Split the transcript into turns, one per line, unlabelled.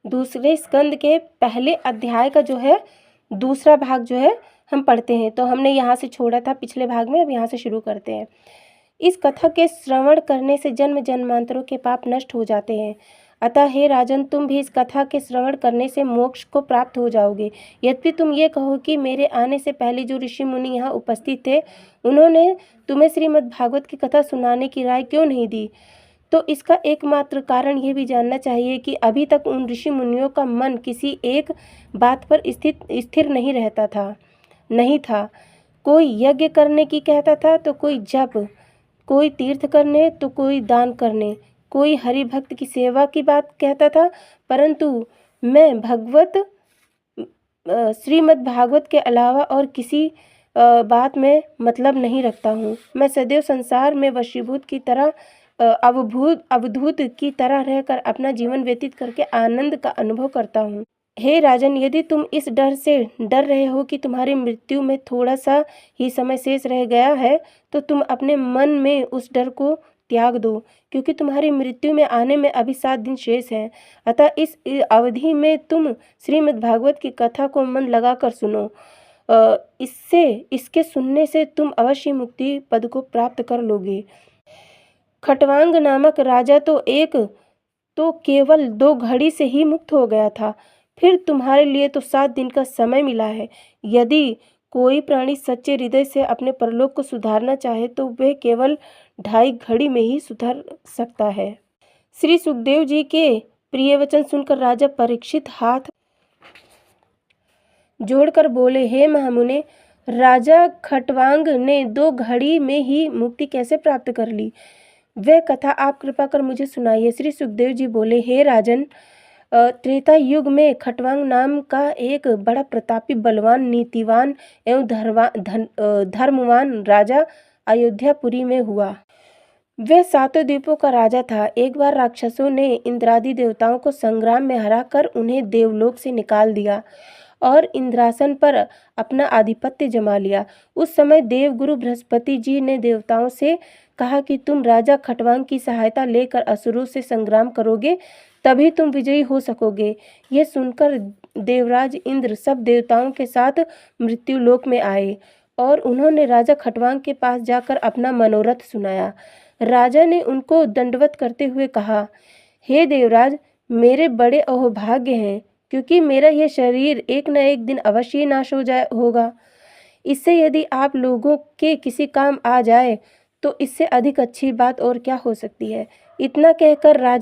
दूसरे स्कंद के पहले अध्याय का जो है दूसरा भाग जो है हम पढ़ते हैं। तो हमने यहाँ से छोड़ा था पिछले भाग में, अब यहाँ से शुरू करते हैं। इस कथा के श्रवण करने से जन्म जन्मांतरों के पाप नष्ट हो जाते हैं। अतः हे राजन, तुम भी इस कथा के श्रवण करने से मोक्ष को प्राप्त हो जाओगे। यद्यपि तुम ये कहो कि मेरे आने से पहले जो ऋषि मुनि यहाँ उपस्थित थे, उन्होंने तुम्हें श्रीमद् भागवत की कथा सुनाने की राय क्यों नहीं दी, तो इसका एकमात्र कारण ये भी जानना चाहिए कि अभी तक उन ऋषि मुनियों का मन किसी एक बात पर स्थिर नहीं था। कोई यज्ञ करने की कहता था तो कोई जप, कोई तीर्थ करने तो कोई दान करने, कोई हरि भक्त की सेवा की बात कहता था। परंतु मैं श्रीमद् भागवत के अलावा और किसी बात में मतलब नहीं रखता हूँ। मैं सदैव संसार में वशीभूत की तरह अवधूत की तरह रहकर अपना जीवन व्यतीत करके आनंद का अनुभव करता हूँ। हे राजन, यदि तुम इस डर से डर रहे हो कि तुम्हारी मृत्यु में थोड़ा सा ही समय शेष रह गया है, तो तुम अपने मन में उस डर को त्याग दो, क्योंकि तुम्हारी मृत्यु में आने में अभी 7 दिन शेष हैं। अतः इस अवधि में तुम श्रीमद् भागवत की कथा को मन लगाकर सुनो। इसके सुनने से तुम अवश्य मुक्ति पद को प्राप्त कर लोगे। खटवांग नामक राजा तो केवल 2 घड़ी से ही मुक्त हो गया था, फिर तुम्हारे लिए तो 7 दिन का समय मिला है। यदि कोई प्राणी सच्चे हृदय से अपने परलोक को सुधारना चाहे तो वह केवल 2.5 घड़ी में ही सुधर सकता है। श्री सुखदेव जी के प्रिय वचन सुनकर राजा परीक्षित हाथ जोड़कर बोले, हे महामुने, राजा खटवांग ने 2 घड़ी में ही मुक्ति कैसे प्राप्त कर ली? वह कथा आप कृपा कर मुझे सुनाइए। श्री सुखदेव जी बोले, हे राजन, त्रेता युग में खटवांग नाम का एक बड़ा प्रतापी, बलवान, नीतिवान एवं धर्मवान राजा अयोध्यापुरी में हुआ। वह 7 द्वीपों का राजा था। एक बार राक्षसों ने इंद्रादि देवताओं को संग्राम में हराकर उन्हें देवलोक से निकाल दिया और इंद्रासन पर अपना आधिपत्य जमा लिया। उस समय देवगुरु बृहस्पति जी ने देवताओं से कहा कि तुम राजा खटवांग की सहायता लेकर असुरों से संग्राम करोगे, तभी तुम विजयी हो सकोगे। यह सुनकर देवराज इंद्र सब देवताओं के साथ मृत्युलोक में आए और उन्होंने राजा खटवांग के पास जाकर अपना मनोरथ सुनाया। राजा ने उनको दंडवत करते हुए कहा, हे देवराज, मेरे बड़े अहोभाग्य हैं, क्योंकि मेरा यह शरीर एक न एक दिन अवश्य ही नाश होगा। इससे यदि आप लोगों के किसी काम आ जाए तो इससे अधिक अच्छी बात और क्या हो सकती है। इतना कहकर राजा